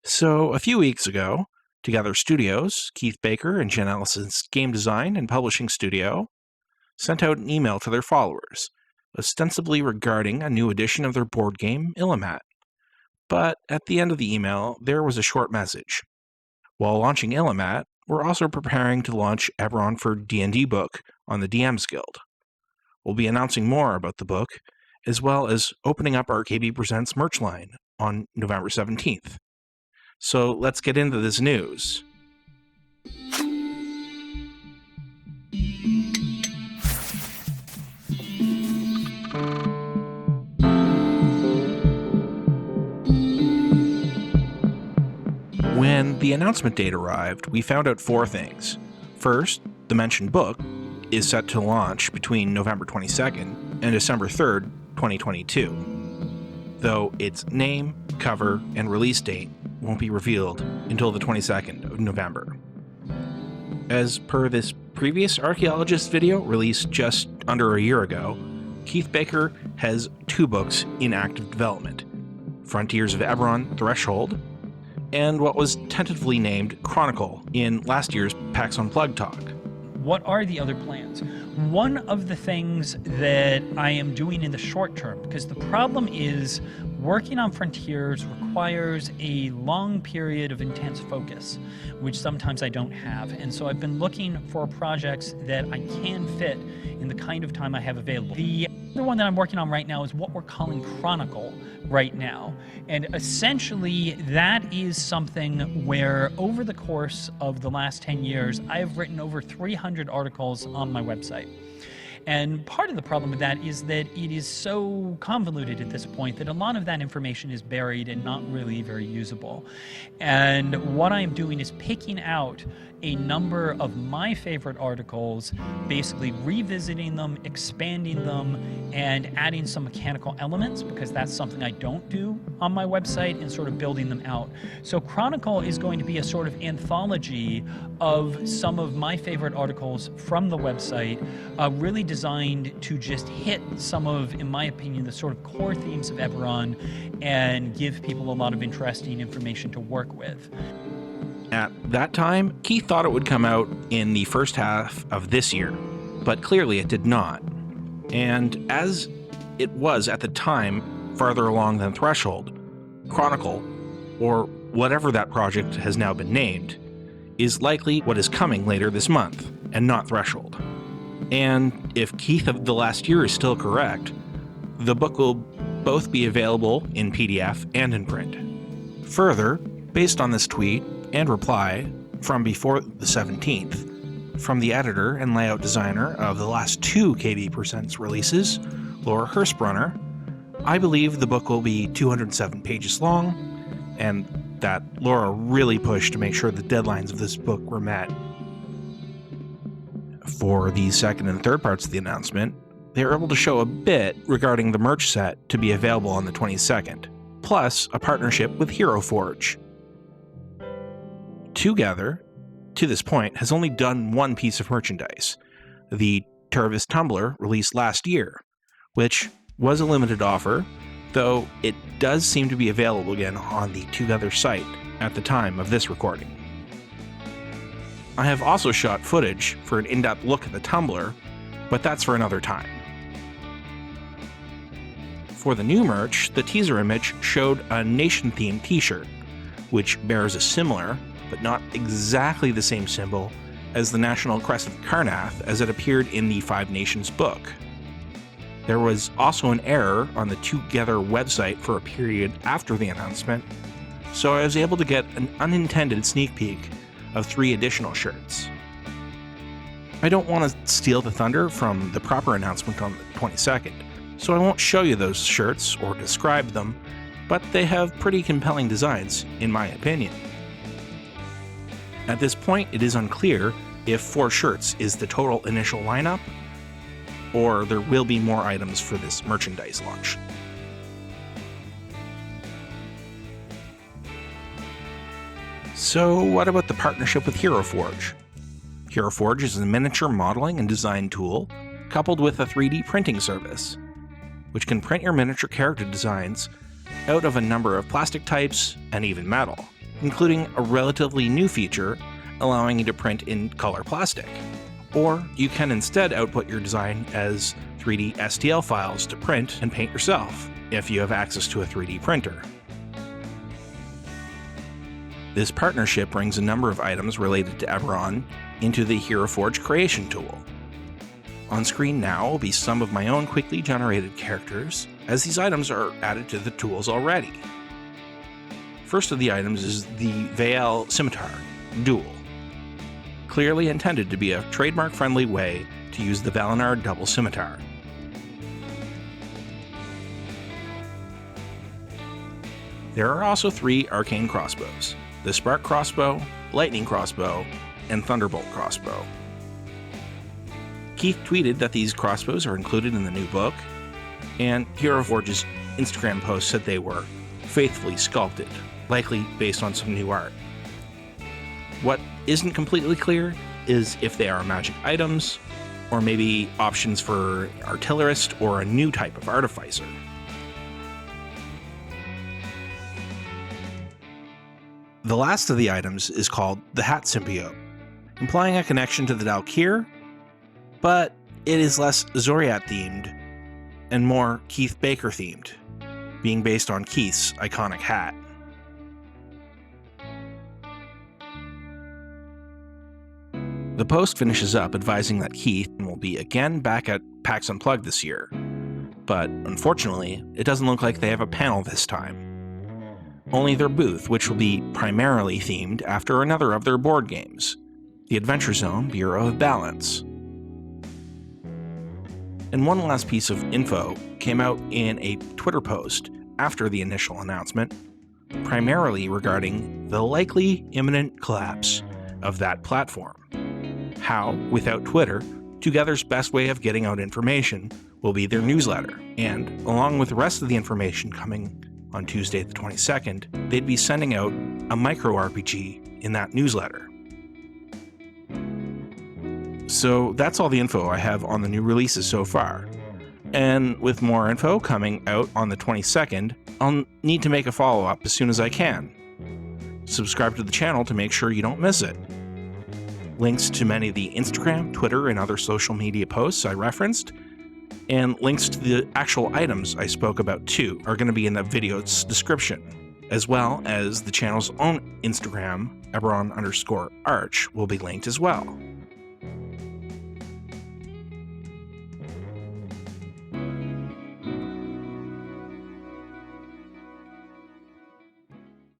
So, a few weeks ago, Twogether Studios, Keith Baker and Jen Ellison's game design and publishing studio, sent out an email to their followers, ostensibly regarding a new edition of their board game, Illimat. But at the end of the email, there was a short message. While launching Illimat, we're also preparing to launch Eberron for D&D book on the DM's Guild. We'll be announcing more about the book, as well as opening up our KB Presents merch line on November 17th. So let's get into this news. When the announcement date arrived, we found out four things. First, the mentioned book is set to launch between November 22nd and December 3rd, 2022, though its name, cover, and release date won't be revealed until the 22nd of November. As per this previous archaeologist video released just under a year ago, Keith Baker has two books in active development, Frontiers of Eberron Threshold, and what was tentatively named Chronicle in last year's PAX Unplugged talk. What are the other plans? One of the things that I am doing in the short term, because the problem is working on Frontiers requires a long period of intense focus, which sometimes I don't have. And so I've been looking for projects that I can fit in the kind of time I have available. The other one that I'm working on right now is what we're calling Chronicle right now. And essentially that is something where over the course of the last 10 years, I have written over 300 articles on my website. And part of the problem with that is that it is so convoluted at this point that a lot of that information is buried and not really very usable. And what I'm doing is picking out a number of my favorite articles, basically revisiting them, expanding them, and adding some mechanical elements, because that's something I don't do on my website, and sort of building them out. So Chronicle is going to be a sort of anthology of some of my favorite articles from the website, really designed to just hit some of, in my opinion, the sort of core themes of Eberron and give people a lot of interesting information to work with. At that time, Keith thought it would come out in the first half of this year, but clearly it did not. And as it was at the time farther along than Threshold, Chronicle, or whatever that project has now been named, is likely what is coming later this month, and not Threshold. And if Keith of the last year is still correct, the book will both be available in PDF and in print. Further, based on this tweet and reply from before the 17th, from the editor and layout designer of the last two KB Presents releases, Laura Hurstbrunner, I believe the book will be 207 pages long, and that Laura really pushed to make sure the deadlines of this book were met. For the second and third parts of the announcement, they were able to show a bit regarding the merch set to be available on the 22nd, plus a partnership with Heroforge. Twogether, to this point, has only done one piece of merchandise, the Tervis tumbler released last year, which was a limited offer, though it does seem to be available again on the Twogether site at the time of this recording. I have also shot footage for an in-depth look at the tumbler, but that's for another time. For the new merch, the teaser image showed a nation-themed t-shirt, which bears a similar, but not exactly the same symbol as the national crest of Karnath as it appeared in the Five Nations book. There was also an error on the Twogether website for a period after the announcement, so I was able to get an unintended sneak peek of 3 additional shirts. I don't want to steal the thunder from the proper announcement on the 22nd, so I won't show you those shirts or describe them, but they have pretty compelling designs, in my opinion. At this point, it is unclear if 4 shirts is the total initial lineup, or there will be more items for this merchandise launch. So what about the partnership with Heroforge? Heroforge is a miniature modeling and design tool coupled with a 3D printing service, which can print your miniature character designs out of a number of plastic types and even metal. including a relatively new feature allowing you to print in color plastic. Or you can instead output your design as 3D STL files to print and paint yourself, if you have access to a 3D printer. This partnership brings a number of items related to Eberron into the Heroforge creation tool. On screen now will be some of my own quickly generated characters, as these items are added to the tools already. First of the items is the Vael Scimitar Dual, clearly intended to be a trademark-friendly way to use the Valinor Double Scimitar. There are also 3 arcane crossbows: the Spark Crossbow, Lightning Crossbow, and Thunderbolt Crossbow. Keith tweeted that these crossbows are included in the new book, and Heroforge's Instagram post said they were faithfully sculpted, likely based on some new art. What isn't completely clear is if they are magic items, or maybe options for artillerist or a new type of artificer. The last of the items is called the Hat Symbiote, implying a connection to the Dalkir, but it is less Zoriat themed and more Keith Baker themed, being based on Keith's iconic hat. The post finishes up advising that Keith will be again back at PAX Unplugged this year, but unfortunately, it doesn't look like they have a panel this time. Only their booth, which will be primarily themed after another of their board games, the Adventure Zone Bureau of Balance. And one last piece of info came out in a Twitter post after the initial announcement, primarily regarding the likely imminent collapse of that platform. How, without Twitter, Twogether's best way of getting out information will be their newsletter, and along with the rest of the information coming on Tuesday the 22nd, they'd be sending out a micro RPG in that newsletter. So that's all the info I have on the new releases so far. And with more info coming out on the 22nd, I'll need to make a follow-up as soon as I can. Subscribe to the channel to make sure you don't miss it. Links to many of the Instagram, Twitter, and other social media posts I referenced, and links to the actual items I spoke about too are going to be in the video's description, as well as the channel's own Instagram, Eberron_Arch, will be linked as well.